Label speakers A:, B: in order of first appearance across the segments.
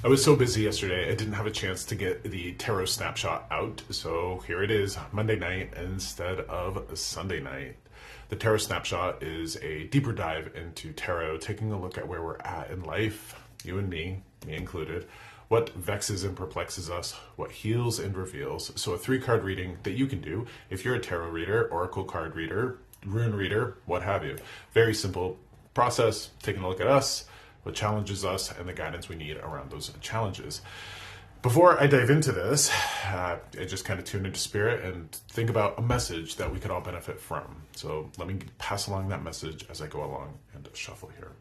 A: I was so busy yesterday, I didn't have a chance to get the tarot snapshot out, so here it is, Monday night instead of Sunday night. The tarot snapshot is a deeper dive into tarot, taking a look at where we're at in life, you and me included, what vexes and perplexes us, what heals and reveals. So a 3-card reading that you can do if you're a tarot reader, oracle card reader, rune reader, what have you. Very simple process, taking a look at us, what challenges us, and the guidance we need around those challenges. Before I dive into this, I just kind of tune into spirit and think about a message that we could all benefit from. So let me pass along that message as I go along and shuffle here.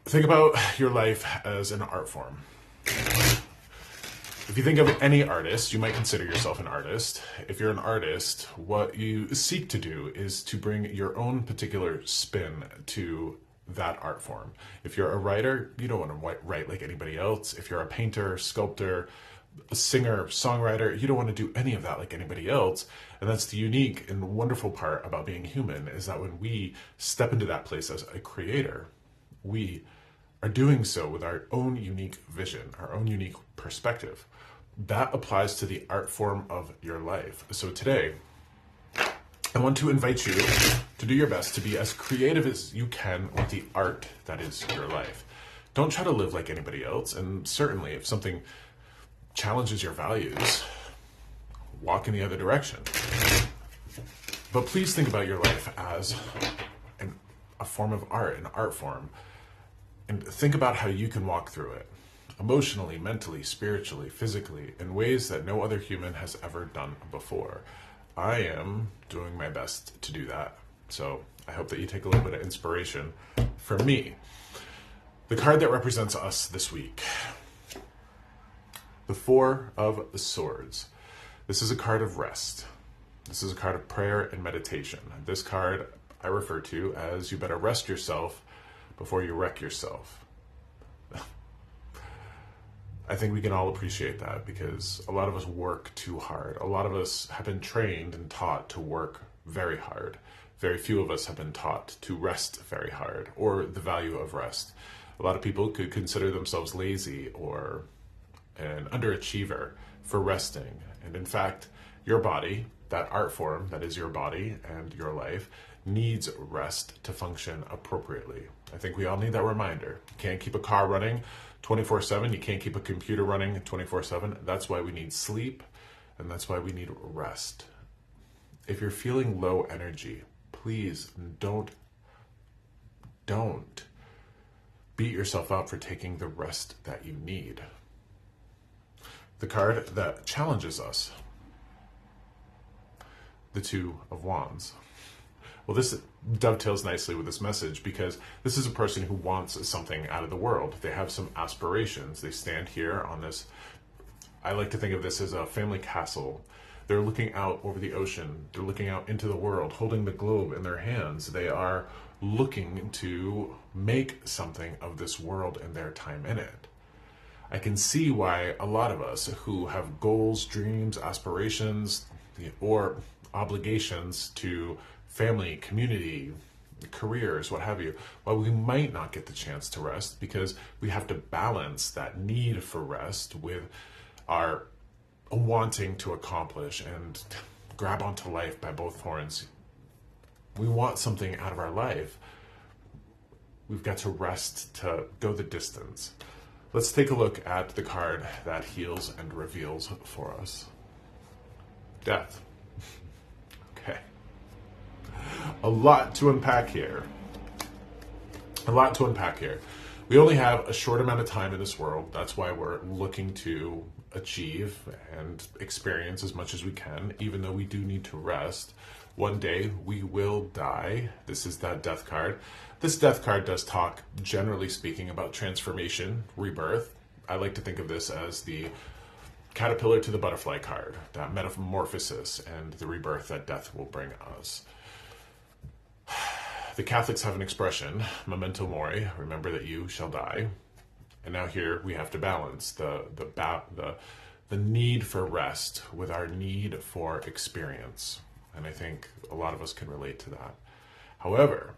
A: Think about your life as an art form. If you think of any artist, you might consider yourself an artist. If you're an artist, what you seek to do is to bring your own particular spin to that art form. If you're a writer, you don't want to write like anybody else. If you're a painter, sculptor, a singer, songwriter, you don't want to do any of that like anybody else. And that's the unique and wonderful part about being human, is that when we step into that place as a creator, we are doing so with our own unique vision, our own unique perspective. That applies to the art form of your life. So today, I want to invite you to do your best to be as creative as you can with the art that is your life. Don't try to live like anybody else, and certainly if something challenges your values, walk in the other direction. But please think about your life as a form of art, an art form, and think about how you can walk through it emotionally, mentally, spiritually, physically, in ways that no other human has ever done before. I am doing my best to do that. So I hope that you take a little bit of inspiration from me. The card that represents us this week, the 4 of Swords. This is a card of rest. This is a card of prayer and meditation. This card I refer to as you better rest yourself before you wreck yourself. I think we can all appreciate that because a lot of us work too hard. A lot of us have been trained and taught to work very hard. Very few of us have been taught to rest very hard, or the value of rest. A lot of people could consider themselves lazy or an underachiever for resting. And in fact, your body, that art form that is your body and your life, needs rest to function appropriately. I think we all need that reminder. You can't keep a car running 24/7. You can't keep a computer running 24/7. That's why we need sleep, and that's why we need rest. If you're feeling low energy, please don't beat yourself up for taking the rest that you need. The card that challenges us, the 2 of Wands. Well, this dovetails nicely with this message because this is a person who wants something out of the world. They have some aspirations. They stand here on this, I like to think of this as a family castle. They're looking out over the ocean. They're looking out into the world, holding the globe in their hands. They are looking to make something of this world and their time in it. I can see why a lot of us who have goals, dreams, aspirations, or obligations to family, community, careers, what have you, while we might not get the chance to rest because we have to balance that need for rest with our wanting to accomplish and grab onto life by both horns. We want something out of our life. We've got to rest to go the distance. Let's take a look at the card that heals and reveals for us. Death. Okay. A lot to unpack here. We only have a short amount of time in this world. That's why we're looking to achieve and experience as much as we can, even though we do need to rest. One day we will die. This is that death card. This death card does talk, generally speaking, about transformation, rebirth. I like to think of this as the caterpillar to the butterfly card, that metamorphosis and the rebirth that death will bring us. The Catholics have an expression, memento mori, remember that you shall die. And now here we have to balance the need for rest with our need for experience. And I think a lot of us can relate to that. However,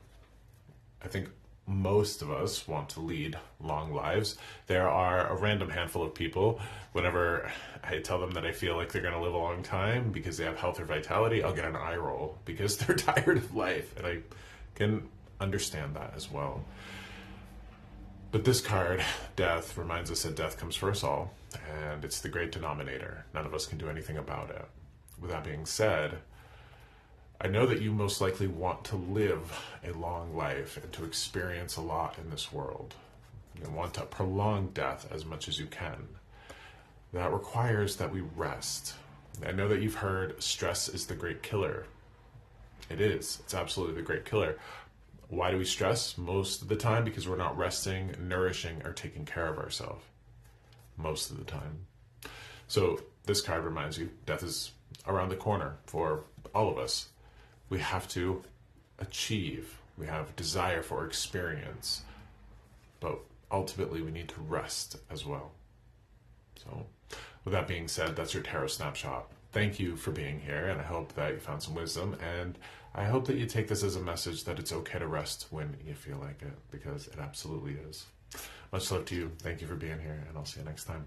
A: I think most of us want to lead long lives. There are a random handful of people, whenever I tell them that I feel like they're going to live a long time because they have health or vitality, I'll get an eye roll because they're tired of life. And I can understand that as well. But this card, death, reminds us that death comes for us all, and it's the great denominator. None of us can do anything about it. With that being said, I know that you most likely want to live a long life and to experience a lot in this world. You want to prolong death as much as you can. That requires that we rest. I know that you've heard stress is the great killer. It is. It's absolutely the great killer. Why do we stress? Most of the time because we're not resting, nourishing, or taking care of ourselves. Most of the time. So this card reminds you, death is around the corner for all of us. We have to achieve. We have desire for experience. But ultimately, we need to rest as well. So with that being said, that's your tarot snapshot. Thank you for being here, and I hope that you found some wisdom, and I hope that you take this as a message that it's okay to rest when you feel like it, because it absolutely is. Much love to you. Thank you for being here, and I'll see you next time.